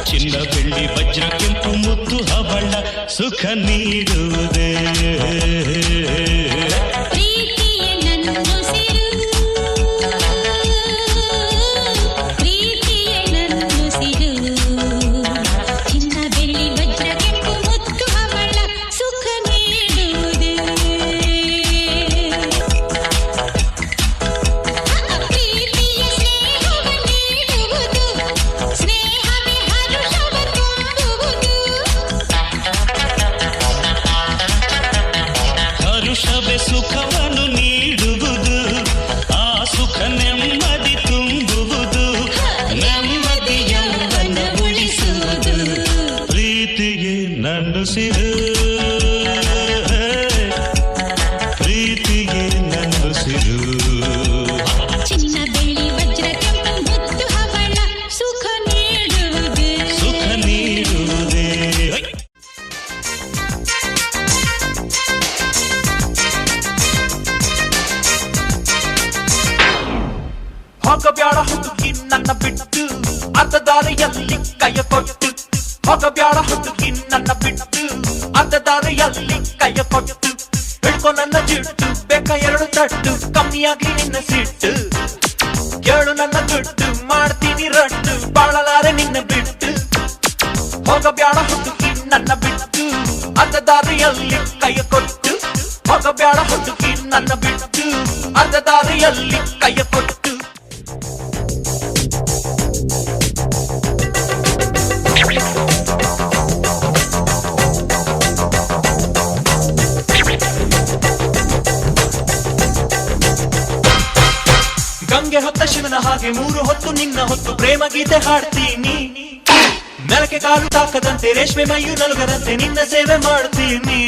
ಚಿನ್ನ ಬೆಳ್ಳಿ ವಜ್ರ ಕೆಂಪು ಮುತ್ತು ಹವಳ ಸುಖ ನೀಡುವುದೇ ಸುಖವನ್ನು ನೀಡುವುದು ಆ ಸುಖ ನೆಮ್ಮದಿ ತುಂಬುವುದು ನೆಮ್ಮದಿಯನ್ನು ಉಳಿಸುವುದು ಪ್ರೀತಿಗೆ ನಂದುಸಿರು ಪ್ರೀತಿಗೆ ನಂದುಸಿರು ಚಿನ್ನ ಬೆಳ್ಳಿ ವಜ್ರ ಕೆಂಪು ಮುತ್ತು ಹವಳ ಸುಖ ನೀಡುವುದೇ ಸುಖ ನೀಡುವುದೇ ಹೋಗಬ್ಯಾಡ ಹುಡುಗಿ ನನ್ನ ಬಿಟ್ಟು ಅರ್ಧ ದಾರಿಯಲ್ಲಿ ಕೈಯ ಕೊಟ್ಟು ಹೋಗಬ್ಯಾಡ ಹುಡುಗಿ ನನ್ನ ಬಿಟ್ಟು ಅರ್ಧ ದಾರಿಯಲ್ಲಿ ಕೈಯ ಕೊಟ್ಟು ಹಿಡ್ಕೊ ನನ್ನ ಜಿಟ್ಟು ಬೇಕ ಎರಡು ತಟ್ಟು ಕಮ್ಮಿಯಾಗಿ ನಿನ್ನ ಸಿಟ್ಟು ಕೇಳು ನನ್ನ ದುಡ್ಡು ಮಾಡ್ತೀನಿ ರಟ್ಟು ಬಾಳಲಾರೆ ನಿನ್ನ ಬಿಟ್ಟು ಹೋಗಬ್ಯಾಡ ಹುಡುಗಿ ನನ್ನ ಬಿಟ್ಟು ಅರ್ಧ ದಾರಿಯಲ್ಲಿ ಕೈಯ ಕೊಟ್ಟು ಹೋಗಬ್ಯಾಡ ಹುಡುಗಿ ನನ್ನ ಬಿಟ್ಟು ಅರ್ಧ ದಾರಿಯಲ್ಲಿ ಕೈಯ ಕೊಟ್ಟು ಗಂಗೆ ಹೊತ್ತ ಶಿವನ ಹಾಗೆ ಮೂರು ಹೊತ್ತು ನಿನ್ನ ಹೊತ್ತು ಪ್ರೇಮ ಗೀತೆ ಹಾಡ್ತೀನಿ ನೆಲಕ್ಕೆ ಕಾಲು ತಾಕದಂತೆ ರೇಷ್ಮೆ ಮೈಯು ನಲುಗದಂತೆ ನಿನ್ನ ಸೇವೆ ಮಾಡ್ತೀನಿ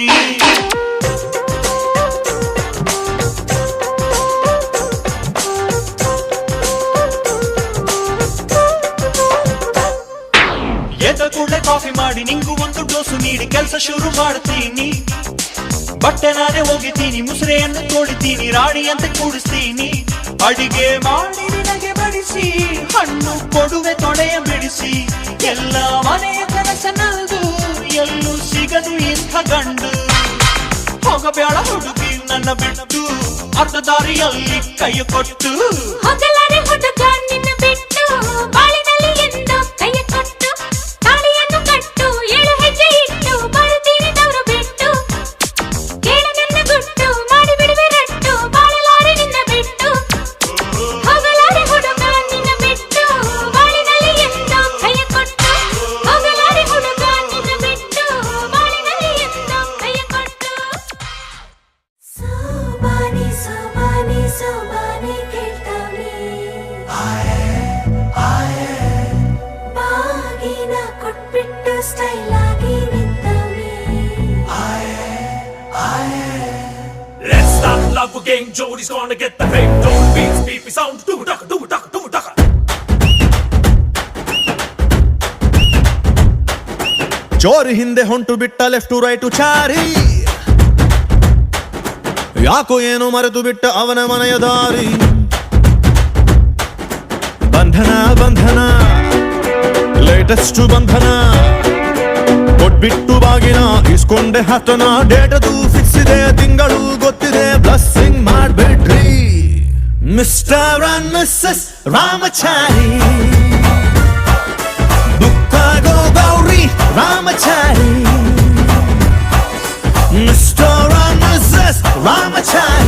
ಎದ್ದ ಕೂಡಲೇ ಕಾಫಿ ಮಾಡಿ ನಿಂಗೂ ಒಂದು ಡೋಸು ನೀಡಿ ಕೆಲಸ ಶುರು ಮಾಡ್ತೀನಿ ಬಟ್ಟೆ ನಾನೇ ಹೋಗಿದ್ದೀನಿ ಮುಸುರೆಯನ್ನು ತೋಳಿತೀನಿ ರಾಣಿಯಂತೆ ಕೂಡಿಸ್ತೀನಿ ಅಡಿಗೆ ಮಾಡಿ ನಿನಗೆ ಬಡಿಸಿ ಹಣ್ಣು ಕೊಡುವೆ ತೊಡೆಯ ಬಿಡಿಸಿ ಎಲ್ಲ ಮನೆಯ ಕನಸನದು ಎಲ್ಲೂ ಸಿಗದು ಇಂಥ ಗಂಡು ಹೋಗಬೇಡ ಹುಡುಗಿ ನನ್ನ ಬಿಟ್ಟು ಅರ್ಧ ದಾರಿಯಲ್ಲಿ ಕೈ ಕೊಟ್ಟು ಹೋಗಲಾರೆ ಹುಡುಗ ನಿನ್ನ ಬಿಟ್ಟು ಬಾಳಿನಲ್ಲಿ ಎಂದು ಕೈ ಕೊಟ್ಟು ತಾಳಿಯನ್ನು ಕಟ್ಟು ಏಳು ಹೆಜ್ಜೆ ಇಟ್ಟು ಬರುತ್ತೀನಿ ದವರು ಬಿಟ್ಟು ಕೇಳು ನನ್ನ ಗುಟ್ಟು ಮಾಡಿ ಬಿಡುವೆ ರಟ್ಟು ಬಾಳಲಾರೆ ನಿನ್ನ ಬಿಟ್ಟು ಹೋಗಲಾರೆ ಹುಡುಗ ನಿನ್ನ ಬಿಟ್ಟು ಬಾಳಿನಲ್ಲಿ ಎಂದು ಕೈ ಕೊಟ್ಟು ಹೋಗಲಾರೆ ಹುಡುಗ ನಿನ್ನ ಬಿಟ್ಟು ಬಾಳಿನಲ್ಲಿ ಎಂದು ಕೈ ಕೊಟ್ಟು ಸೋಬಾನಿ ಸೋಬಾನಿ ಸೋಬಾನಿ ಕೇಳ್ತಾನೆ ಬಾಗಿನ ಕೊಟ್ಬಿಟ್ಟು ಸ್ಟೈಲ್ ಆಗಿ ನಿಂತವನೇ Let's start love again, Jody's gonna get the fame. Don't beats, beepy sound, do-a-ducka, do-a-ducka, do-a-ducka. ಜೋರಿ ಹಿಂದೆ ಹೊಂಟು ಬಿಟ್ಟ ಲೆಫ್ಟ್ ಟು ರೈಟು ಚಾರಿ ಯಾಕೋ ಏನು ಮರೆತು ಬಿಟ್ಟ ಅವನ ಮನೆಯ ದಾರಿ ಬಂಧನ ಬಂಧನ ಲೇಟೆಸ್ಟ್ ಬಂಧನ ಕೊಟ್ಬಿಟ್ಟು ಬಾಗಿನ ಇಸ್ಕೊಂಡೆ ಹತ್ತನ ಡೇಟದು ಫಿಕ್ಸ್ ಇದೆ ತಿಂಗಳು ಗೊತ್ತಿದೆ ಬ್ಲಸ್ಸಿಂಗ್ ಮಾಡ್ಬಿಡ್ರಿ ಮಿಸ್ಟರ್ ಅಂಡ್ ಮಿಸ್ಸಸ್ ರಾಮಚಾರಿ ಬುಕ್ಕಾಗೋ Gowri Ramachari mister and missus Ramachari